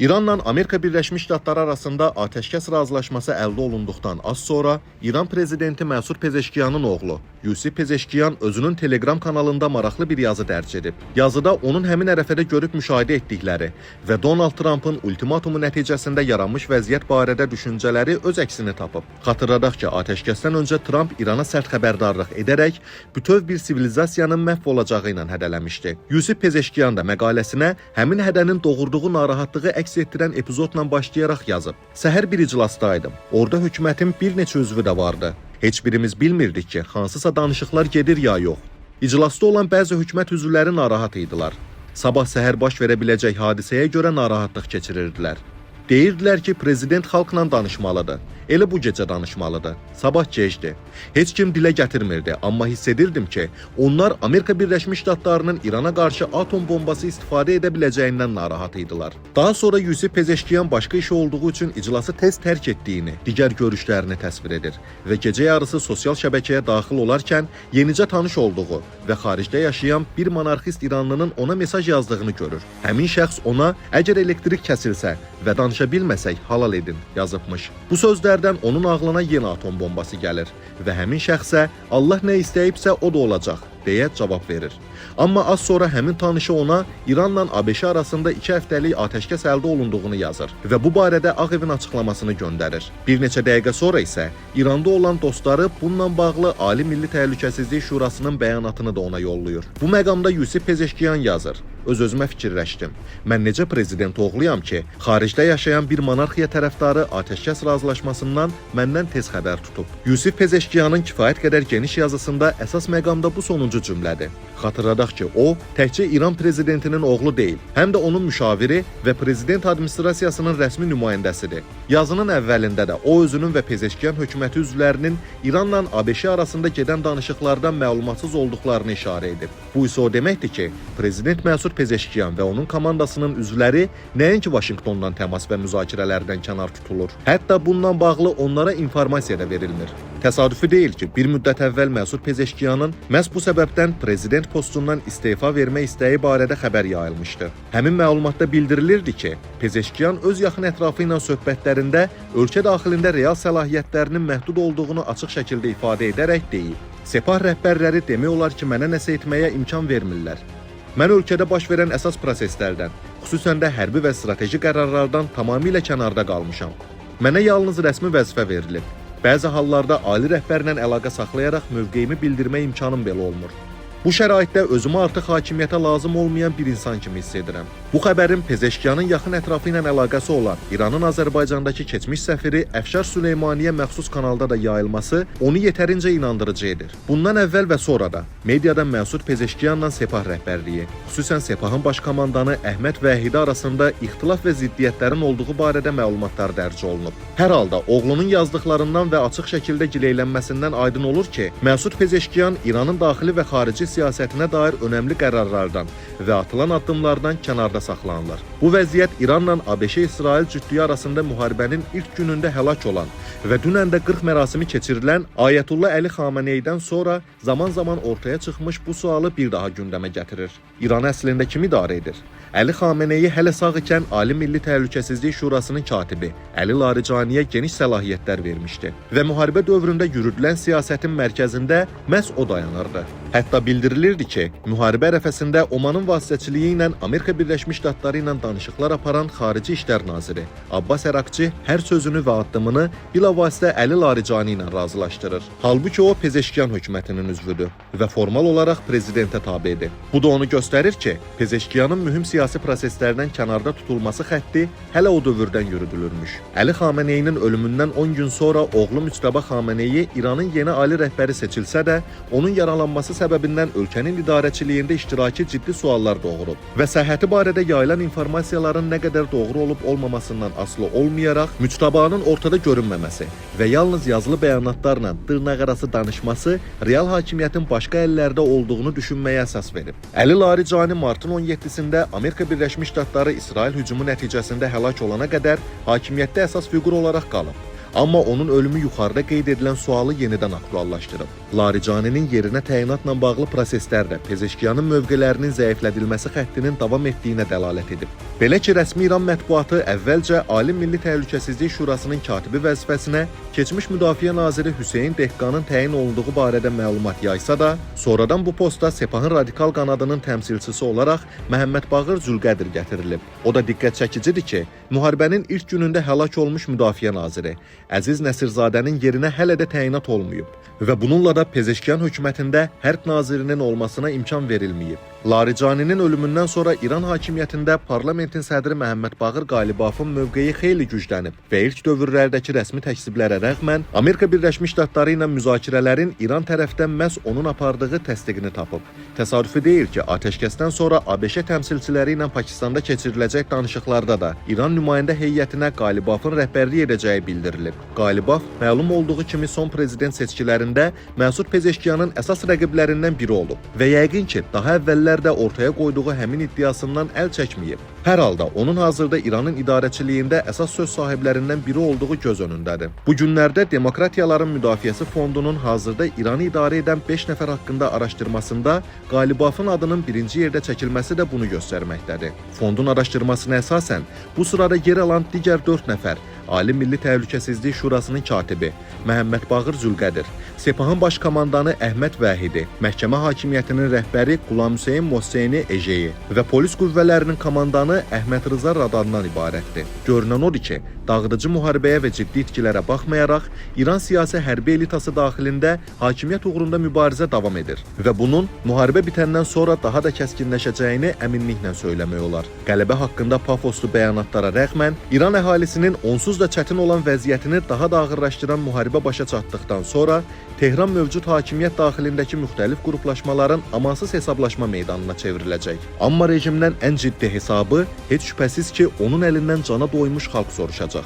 İranla Amerika Birləşmiş Ştatları arasında atəşkəs razılaşması əldə olunduqdan az sonra İran prezidenti Məsud Pezeşkiyanın oğlu Yusif Pezeşkiyan özünün Telegram kanalında maraqlı bir yazı dərc edib. Yazıda onun həmin ərəfədə görüb müşahidə etdikləri və Donald Trump'ın ultimatumu nəticəsində yaranmış vəziyyət barədə düşüncələri öz əksini tapıb. Xatırladaq ki, atəşkəsdən öncə Trump İrana sərt xəbərdarlıq edərək bütöv bir sivilizasiyanın məhv olacağı ilə hədələmişdi. Yusif Pezeşkiyan da məqaləsinə həmin hədənin doğurduğu narahatlığı əks etdirən epizodla başlayaraq yazıb. Səhər bir iclasdaydım. Orada hökumətin bir neçə üzvü də vardı. Heç birimiz bilmirdik ki, hansısa danışıqlar gedir ya yox. İclasda olan bəzi hökumət üzvləri narahat idilər. Sabah səhər baş verə biləcək hadisəyə görə narahatlıq keçirirdilər. Deyirdilər ki, prezident xalqla danışmalıdır. Elə bu gecə danışmalıdır. Sabah gecdir. Heç kim dilə gətirmirdi, amma hiss edirdim ki, onlar Amerika Birləşmiş Ştatlarının İrana qarşı atom bombası istifadə edə biləcəyindən narahat idilər. Daha sonra Yusif Pezeşkiyan başqa işi olduğu üçün iclası tez tərk etdiyini, digər görüşlərini təsvir edir və gecə yarısı sosial şəbəkəyə daxil olarkən yenicə tanış olduğu və xaricdə yaşayan bir monarxist İranlının ona mesaj yazdığını görür. Həmin şəxs ona əgər elektrik kəsilsə və danışa bilməsək halal edin yazıbmış. Bu sözlərdən onun ağlına yenə atom bombası gəlir və həmin şəxsə Allah nə istəyibsə o da olacaq deyə cavab verir. Amma az sonra həmin tanışı ona İranla ABŞ arasında 2 həftəlik atəşkəs əldə olunduğunu yazır və bu barədə Ağ Evin açıqlamasını göndərir. Bir neçə dəqiqə sonra isə İranda olan dostları bununla bağlı Ali Milli Təhlükəsizlik Şurasının bəyanatını da ona yollayır. Bu məqamda Yusif Pezeşkiyan yazır. Öz-özümə fikirləşdim. Mən necə prezident oğluyam ki, xaricdə yaşayan bir monarxiya tərəfdarı atəşkəs razılaşmasından məndən tez xəbər tutub. Yusif Pezeşkiyanın kifayət qədər geniş yazısında əsas məqamda bu sonuncu cümlədir. Xatırladaq ki, o, təkcə İran prezidentinin oğlu deyil, həm də onun müşaviri və prezident administrasiyasının rəsmi nümayəndəsidir. Yazının əvvəlində də o özünün və Pezeşkiyan hökuməti üzvlərinin İranla ABŞ arasında gedən danışıqlardan məlumatsız olduqlarını işarə edib. Bu isə o deməkdir ki, prezident Məsud Pezeşkiyan və onun komandasının üzvləri nəinki Vaşinqtondan təmas və müzakirələrdən kənar tutulur. Hətta bununla bağlı onlara informasiya da verilmir. Təsadüfi deyil ki, bir müddət əvvəl Məsud Pezeşkiyanın məhz bu səbəbdən prezident postundan istefa vermə istəyi barədə xəbər yayılmışdı. Həmin məlumatda bildirilirdi ki, Pezeşkiyan öz yaxın ətrafı ilə söhbətlərində ölkə daxilində real səlahiyyətlərinin məhdud olduğunu açıq şəkildə ifadə edərək deyib. Sepah rəhbərləri demək olar ki, mənə nəsə etməyə imkan vermirlər. Mən ölkədə baş verən əsas proseslərdən, xüsusən də hərbi və strateji qərarlardan tamamilə kənarda qalmışam. Mənə yalnız rəsmi vəzifə verilib. Bəzi hallarda ali rəhbərlə əlaqə saxlayaraq mövqeyimi bildirmə imkanım belə olmur. Bu şəraitdə özümü artıq hakimiyyətə lazım olmayan bir insan kimi hiss edirəm. Bu xəbərin Pezeşkiyanın yaxın ətrafı ilə əlaqəsi olan İranın Azərbaycandakı keçmiş səfiri Əfşar Süleymaniyə məxsus kanalda da yayılması onu yetərincə inandırıcı edir. Bundan əvvəl və sonra da mediada Məsud Pezeşkiyanla Sepah rəhbərliyi, xüsusən Sepahın baş komandanı Əhməd Vəhidi arasında ixtilaf və ziddiyyətlərin olduğu barədə məlumatlar dərc olunub. Hər halda oğlunun yazdıqlarından və açıq şəkildə gileylənməsindən aydın olur ki, Məsud Pezeşkiyan İranın daxili və xarici siyasətinə dair önəmli qərarlardan və atılan addımlardan kənarda saxlanılır. Bu vəziyyət İranla ABŞ-İsrail cütlüyü arasında müharibənin ilk günündə həlak olan və dünən də 40 mərasimi keçirilən Ayətullah Əli Xameneydən sonra zaman-zaman ortaya çıxmış bu sualı bir daha gündəmə gətirir. İran əslində kim idarə edir? Əli Xameneyi hələ sağ ikən Ali Milli Təhlükəsizlik Şurasının katibi Əli Laricaniyə geniş səlahiyyətlər vermişdi və müharibə dövründə yürüdülən siyasətin mərkəzində məhz o dayanırdı. Hətta bildirilirdi ki, müharibə ərəfəsində Omanın vasitəçiliyi ilə Amerika Birləşmiş Ştatları ilə danışıqlar aparan Xarici İşlər Naziri Abbas Ərakçi hər sözünü və addımını bilavasitə Əli Laricani ilə razılaşdırır. Halbuki o Pezeşkiyan hökumətinin üzvüdür və formal olaraq prezidentə tabedir. Bu da onu göstərir ki, Pezeşkiyanın mühüm siyasi proseslərdən kənarda tutulması xətti hələ o dövrdən yürüdülürmüş. Əli Xameneyinin ölümündən 10 gün sonra oğlu Müçtəba Xameneyi İranın yeni ali rəhbəri seçilsə də, onun yaralanması səbəbindən ölkənin idarəçiliyində iştiraki ciddi suallar doğurub və səhhəti barədə yayılan informasiyaların nə qədər doğru olub olmamasından asılı olmayaraq Müçtabanın ortada görünməməsi və yalnız yazılı bəyanatlarla dırnaqarası danışması real hakimiyyətin başqa əllərdə olduğunu düşünməyə əsas verib. Əli Laricani martın 17-sində Amerika Birləşmiş Ştatları İsrail hücumu nəticəsində həlak olana qədər hakimiyyətdə əsas fiqur olaraq qalıb. Amma onun ölümü yuxarıda qeyd edilən sualı yenidən aktuallaşdırıb. Laricaninin yerinə təyinatla bağlı proseslər də Pezeşkiyanın mövqelərinin zəiflədilməsi xəttinin davam etdiyinə dəlalət edib. Belə ki, rəsmi İran mətbuatı əvvəlcə Ali Milli Təhlükəsizlik Şurasının katibi vəzifəsinə keçmiş Müdafiə naziri Hüseyn Dehqanın təyin olunduğu barədə məlumat yaysa da, sonradan bu posta Sepahın radikal qanadının təmsilçisi olaraq Məhəmməd Baqır Zülqədir gətirilib. O da diqqət çəkicidir ki, müharibənin ilk günündə həlak olmuş Müdafiə naziri Əziz Nəsirzadənin yerinə hələ də təyinat olmayıb və bununla da Pezeşkiyan hökumətində hərb nazirinin olmasına imkan verilməyib. Laricaninin ölümündən sonra İran hakimiyyətində parlamentin sədri Məhəmməd Baqır Qalibafın mövqeyi xeyli güclənib və ilk dövrlərdəki rəsmi təkziblərə rəğmən Amerika Birləşmiş Ştatları ilə müzakirələrin İran tərəfdən məhz onun apardığı təsdiqini tapıb. Təsadüfi deyil ki, atəşkəsdən sonra ABŞ təmsilçiləri ilə Pakistanda keçiriləcək danışıqlarda da İran nümayəndə heyətinə Qalibafın rəhbərlik edəcəyi bildirilib. Qalibaf, məlum olduğu kimi son prezident seçkilərində Məsud Pezeşkiyanın əsas rəqiblərindən biri olub və yəqin ki, daha əvvəllər də ortaya qoyduğu həmin iddiasından əl çəkməyib. Hər halda onun hazırda İranın idarəçiliyində əsas söz sahiblərindən biri olduğu göz önündədir. Bu günlərdə Demokratiyaların Müdafiəsi Fondunun hazırda İranı idarə edən 5 nəfər haqqında araşdırmasında Qalibafın adının birinci yerdə çəkilməsi də bunu göstərməkdədir. Fondun araşdırmasına əsasən bu sırada yer alan digər 4 nəfər Ali Milli Təhlükəsizlik Şurasının katibi Məhəmməd Baqır Zülqədir, Sepahın baş komandanı Əhməd Vəhidi, məhkəmə hakimiyyətinin rəhbəri Qulam Hüseyn Mohseni Ejeyi və polis qüvvələrinin komandanı Əhməd Rıza Radandan ibarətdir. Görünən odur ki, dağıdıcı müharibəyə və ciddi itkilərə baxmayaraq, İran siyasi hərbi elitası daxilində hakimiyyət uğrunda mübarizə davam edir və bunun müharibə bitəndən sonra daha da kəskinləşəcəyini əminliklə söyləmək olar. Qələbə haqqında pafoslu bəyanatlara rəğmən, İran əhalisinin onsuz da çətin olan vəziyyətini daha da ağırlaşdıran müharibə başa çatdıqdan sonra Tehran mövcud hakimiyyət daxilindəki müxtəlif qruplaşmaların amansız hesablaşma meydanına çevriləcək. Amma rejimdən ən ciddi hesabı heç şübhəsiz ki, onun əlindən cana doymuş xalq soruşacaq.